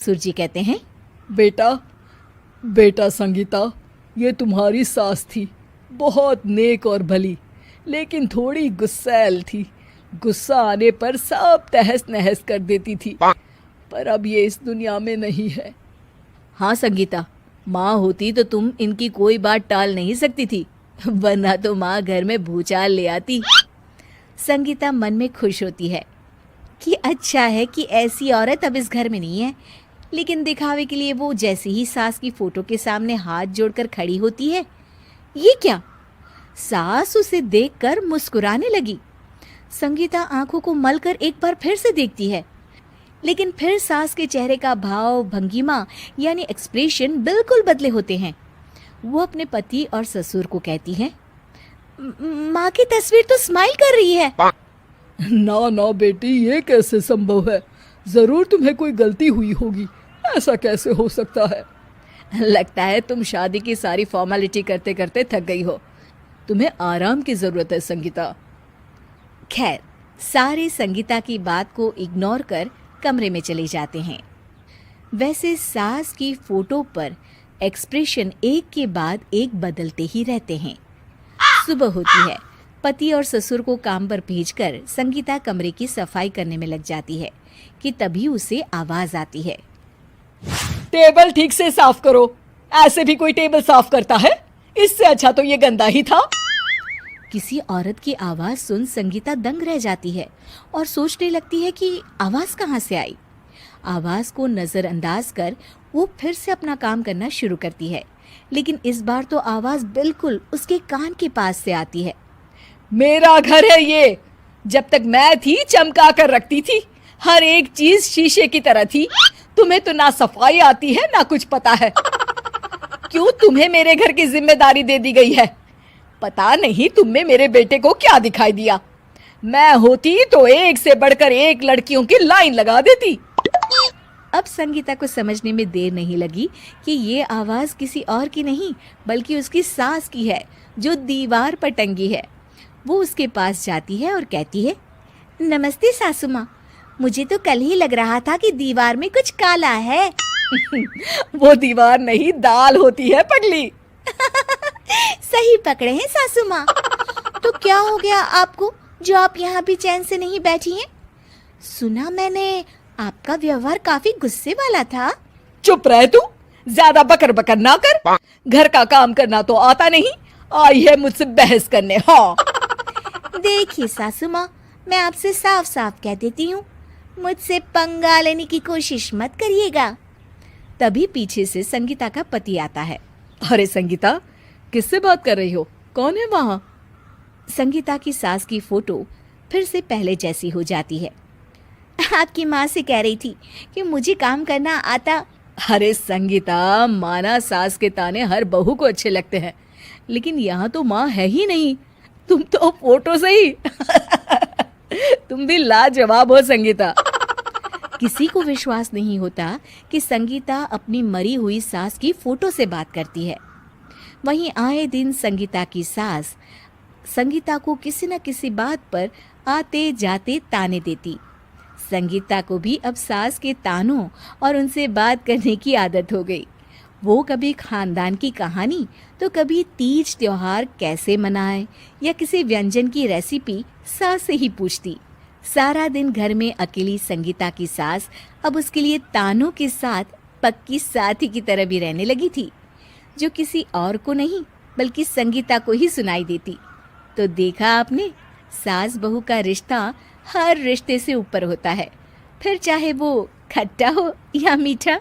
सुरजी कहते हैं, बेटा बेटा संगीता, ये तुम्हारी सास थी, बहुत नेक और भली, लेकिन थोड़ी गुस्सैल थी। गुस्सा आने पर सब तहस नहस कर देती थी, पर अब ये इस दुनिया में नहीं है। हाँ संगीता, माँ होती तो तुम इनकी कोई बात टाल नहीं सकती थी, वरना तो माँ घर में भूचाल ले आती। संगीता मन में खुश होती है कि अच्छा है कि ऐसी औरत अब इस घर में नहीं है, लेकिन दिखावे के लिए वो जैसे ही सास की फोटो के सामने हाथ जोड़कर खड़ी होती है, ये क्या? सास उसे देखकर मुस्कुराने लगी। संगीता आंखों को मलकर एक बार फिर से देखती है, लेकिन फिर सास के चेहरे का भाव, भंगिमा यानी एक्सप्रेशन बिल्कुल बदले होते हैं। वो अपने पति और ससुर को कहती है, माँ की तस्वीर तो स्माइल कर रही है। ना ना बेटी, ये कैसे संभव है? जरूर तुम्हें कोई गलती हुई होगी, ऐसा कैसे हो सकता है? लगता है तुम शादी की सारी फॉर्मेलिटी करते करते थक गई हो, तुम्हें आराम की जरूरत है संगीता। खैर, सारे संगीता की बात को इग्नोर कर कमरे में चले जाते हैं। वैसे सास की फोटो पर एक्सप्रेशन एक के बाद एक बदलते ही रहते हैं। सुबह होती है, पति और ससुर को काम पर भेजकर संगीता कमरे की सफाई करने में लग जाती है कि तभी उसे आवाज आती है, टेबल ठीक से साफ करो। ऐसे भी कोई टेबल साफ करता है? इससे अच्छा तो ये गंदा ही था। किसी औरत की आवाज सुन संगीता दंग रह जाती है और सोचने लगती है कि आवाज कहाँ से आई। आवाज को नजरअंदाज कर वो फिर से अपना काम करना शुरू करती है, लेकिन इस बार तो आवाज बिल्कुल उसके कान के पास से आती है। मेरा घर है ये। जब तक मैं थी चमका कर रखती थी, हर एक चीज शीशे की तरह थी। तुम्हें तो ना सफाई आती है ना कुछ पता है। क्यों तुम्हें मेरे घर की जिम्मेदारी दे दी गई है? पता नहीं तुम में मेरे बेटे को क्या दिखाई दिया। मैं होती तो एक से बढ़कर एक लड़कियों की लाइन लगा देती। अब संगीता को समझने में देर नहीं लगी कि ये आवाज किसी और की नहीं बल्कि उसकी सास की है, जो दीवार पर टंगी है। वो उसके पास जाती है और कहती है, नमस्ते सासू माँ, मुझे तो कल ही लग रहा था कि दीवार में कुछ काला है। वो दीवार नहीं, दाल होती है पगली। सही पकड़े हैं सासू माँ। तो क्या हो गया आपको जो आप यहाँ भी चैन से नहीं बैठी हैं? सुना मैंने आपका व्यवहार काफी गुस्से वाला था। चुप रह तू, ज्यादा बकर बकर ना कर। घर का काम करना तो आता नहीं, आई है मुझसे बहस करने। हाँ देखिए सासू माँ, मैं आपसे साफ साफ कह देती हूँ, मुझसे पंगा लेने की कोशिश मत करिएगा। तभी पीछे से संगीता का पति आता है। अरे संगीता, किससे बात कर रही हो? कौन है वहाँ? संगीता की सास की फोटो फिर से पहले जैसी हो जाती है। आपकी माँ से कह रही थी कि मुझे काम करना आता। अरे संगीता, माना सास के ताने हर बहू को अच्छे लगते हैं, लेकिन यहाँ तो माँ है ही नहीं। तुम तो फोटो से ही तुम भी लाजवाब हो संगीता। किसी को विश्वास नहीं होता कि संगीता अपनी मरी हुई सास की फोटो से बात करती है। वहीं आए दिन संगीता की सास संगीता को किसी न किसी बात पर आते जाते ताने देती। संगीता को भी अब सास के तानों और उनसे बात करने की आदत हो गई। वो कभी खानदान की कहानी तो कभी तीज त्योहार कैसे मनाए या किसी व्यंजन की रेसिपी सास से ही पूछती। सारा दिन घर में अकेली संगीता की सास अब उसके लिए तानों के साथ पक्की साथी की तरह भी रहने लगी थी, जो किसी और को नहीं बल्कि संगीता को ही सुनाई देती। तो देखा आपने, सास बहू का रिश्ता हर रिश्ते से ऊपर होता है, फिर चाहे वो खट्टा हो या मीठा।